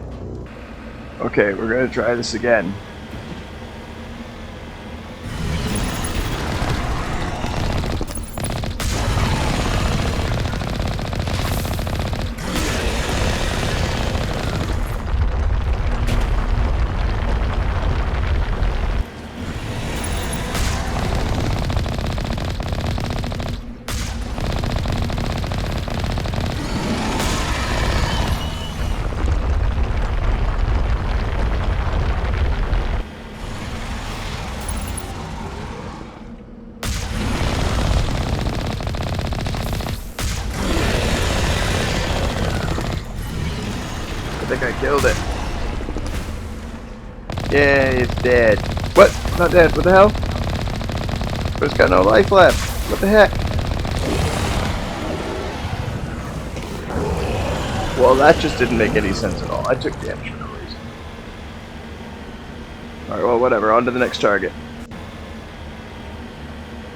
Okay, we're gonna try this again. I think I killed it. Yay, it's dead. What? Not dead. What the hell? It's got no life left. What the heck? Well, that just didn't make any sense at all. I took damage for no reason. Alright, well, whatever. On to the next target.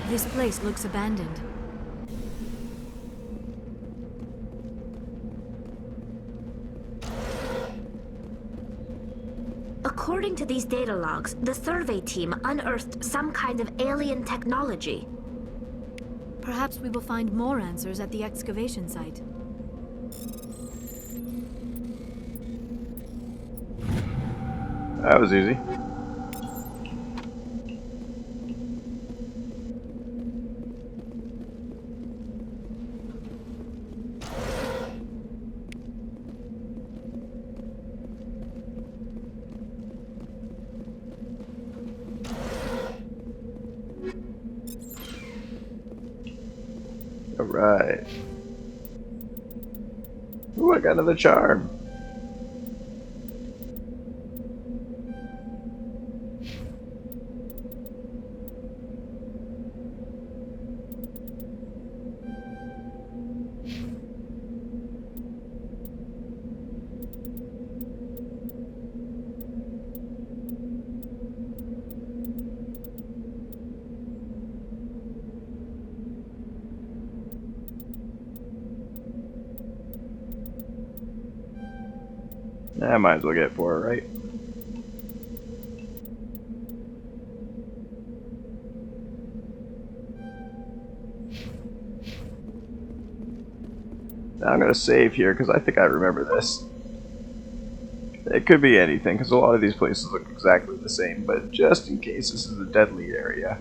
This place looks abandoned. A According to these data logs, the survey team unearthed some kind of alien technology. Perhaps we will find more answers at the excavation site. That was easy. Alright. Ooh, I got another charm. I might as well get 4, right? Now I'm going to save here because I think I remember this. It could be anything because a lot of these places look exactly the same, but just in case this is a deadly area.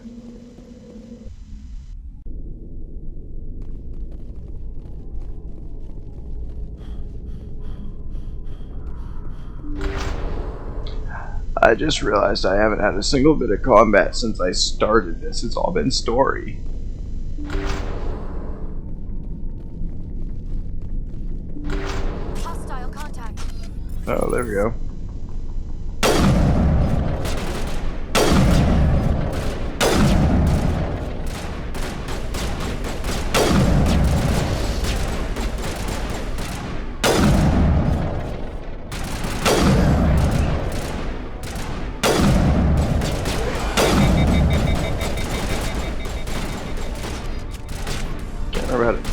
I just realized I haven't had a single bit of combat since I started this. It's all been story. Hostile contact. Oh, there we go. Remember how to do.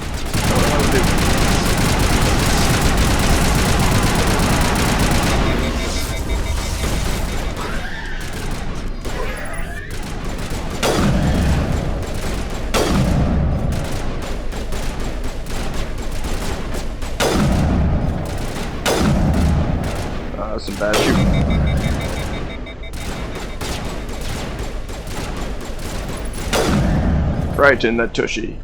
Some bad shooting. Right in the tushy.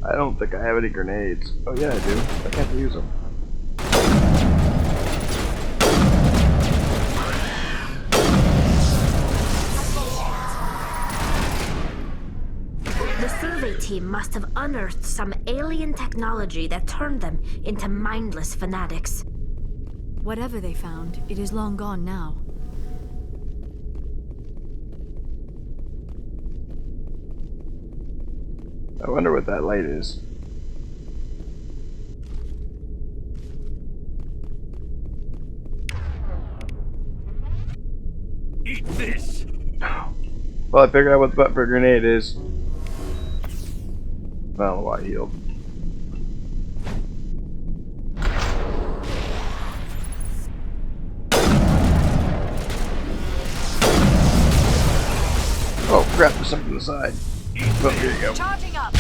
I don't think I have any grenades. Oh yeah, I do. I can't use them. The survey team must have unearthed some alien technology that turned them into mindless fanatics. Whatever they found, it is long gone now. I wonder what that light is. Eat this! Well, I figured out what the butt for a grenade is. I don't know why I healed. Oh crap, there's something on the side. Oh, here you go. Charging up.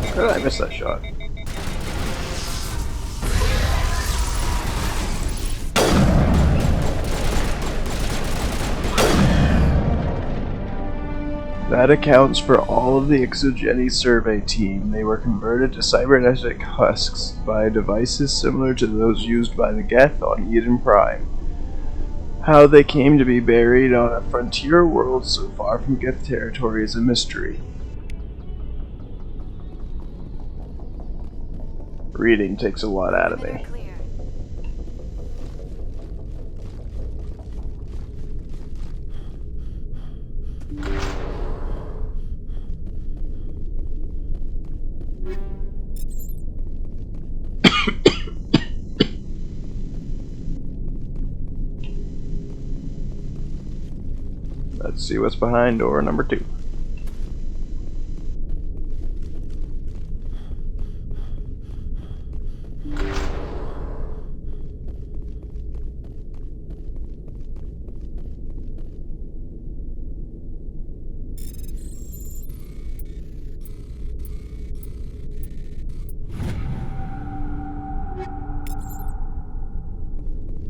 How did I miss that shot? That accounts for all of the Exogeny survey team. They were converted to cybernetic husks by devices similar to those used by the Geth on Eden Prime. How they came to be buried on a frontier world so far from Geth territory is a mystery. Reading takes a lot out of me. Let's see what's behind door number 2.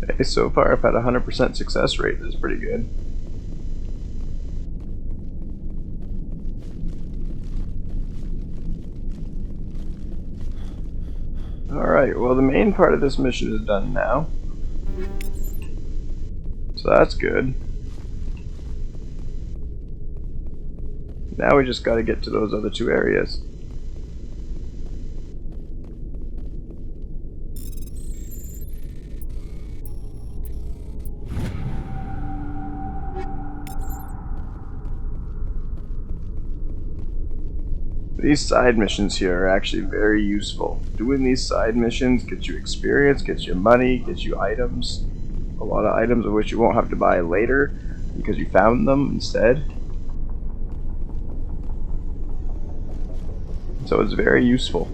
Okay, so far I've had a 100% success rate. That's pretty good. Alright, well the main part of this mission is done now. So that's good. Now we just gotta get to those other 2 areas. These side missions here are actually very useful. Doing these side missions gets you experience, gets you money, gets you items. A lot of items of which you won't have to buy later because you found them instead. So it's very useful.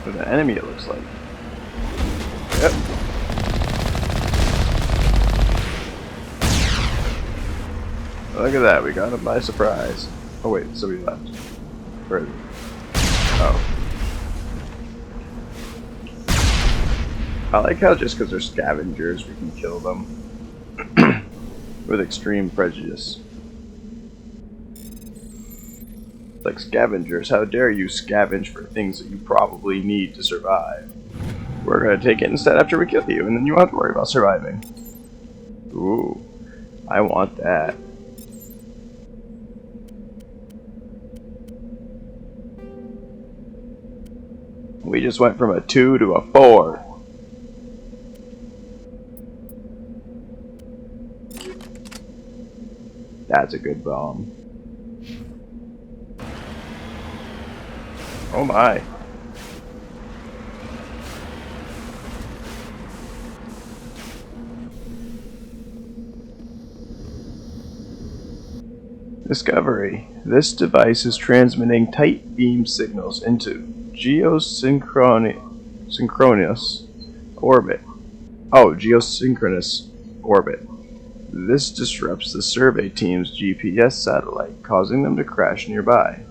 There's an enemy, it looks like. Yep. Look at that, we got him by surprise. Oh wait, somebody left. Where is he? Oh. I like how just because they're scavengers, we can kill them with extreme prejudice. Like, scavengers, how dare you scavenge for things that you probably need to survive. We're gonna take it instead after we kill you, and then you won't have to worry about surviving. Ooh, I want that. We just went from a 2 to a 4. That's a good bomb. Oh my. Discovery. This device is transmitting tight beam signals into geosynchronous orbit. Oh, geosynchronous orbit. This disrupts the survey team's GPS satellite, causing them to crash nearby.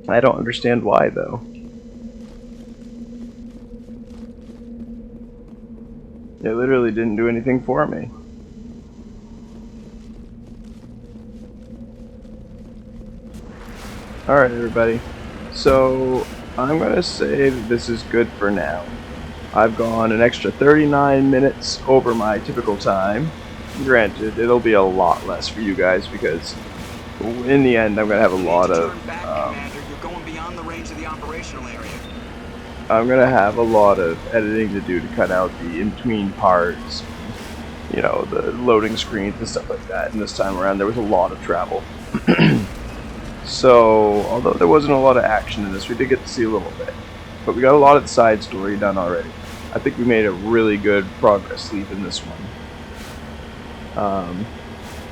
I don't understand why, though. It literally didn't do anything for me. Alright, everybody. So, I'm gonna say that this is good for now. I've gone an extra 39 minutes over my typical time. Granted, it'll be a lot less for you guys because in the end I'm gonna have a lot of I'm gonna have a lot of editing to do to cut out the in-between parts, you know, the loading screens and stuff like that. And this time around there was a lot of travel. So, although there wasn't a lot of action in this, we did get to see a little bit. But we got a lot of the side story done already. I think we made a really good progress leaving this one.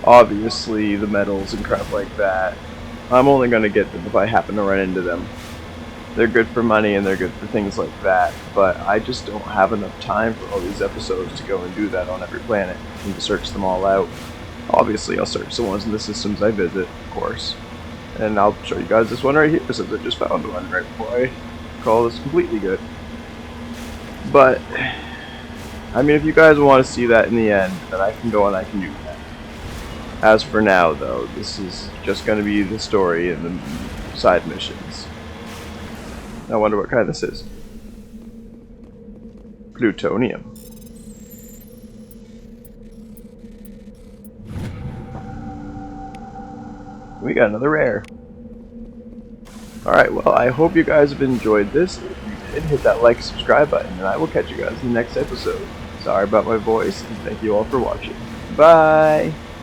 Obviously, the medals and crap like that, I'm only going to get them if I happen to run into them. They're good for money and they're good for things like that, but I just don't have enough time for all these episodes to go and do that on every planet and to search them all out. Obviously, I'll search the ones in the systems I visit, of course. And I'll show you guys this one right here, since I just found one right before I call this completely good. But, I mean, if you guys want to see that in the end, then I can go and I can do that. As for now, though, this is just going to be the story and the side missions. I wonder what kind this is. Plutonium. We got another rare. Alright, well, I hope you guys have enjoyed this. If you did, hit that like, subscribe button, and I will catch you guys in the next episode. Sorry about my voice, and thank you all for watching. Bye!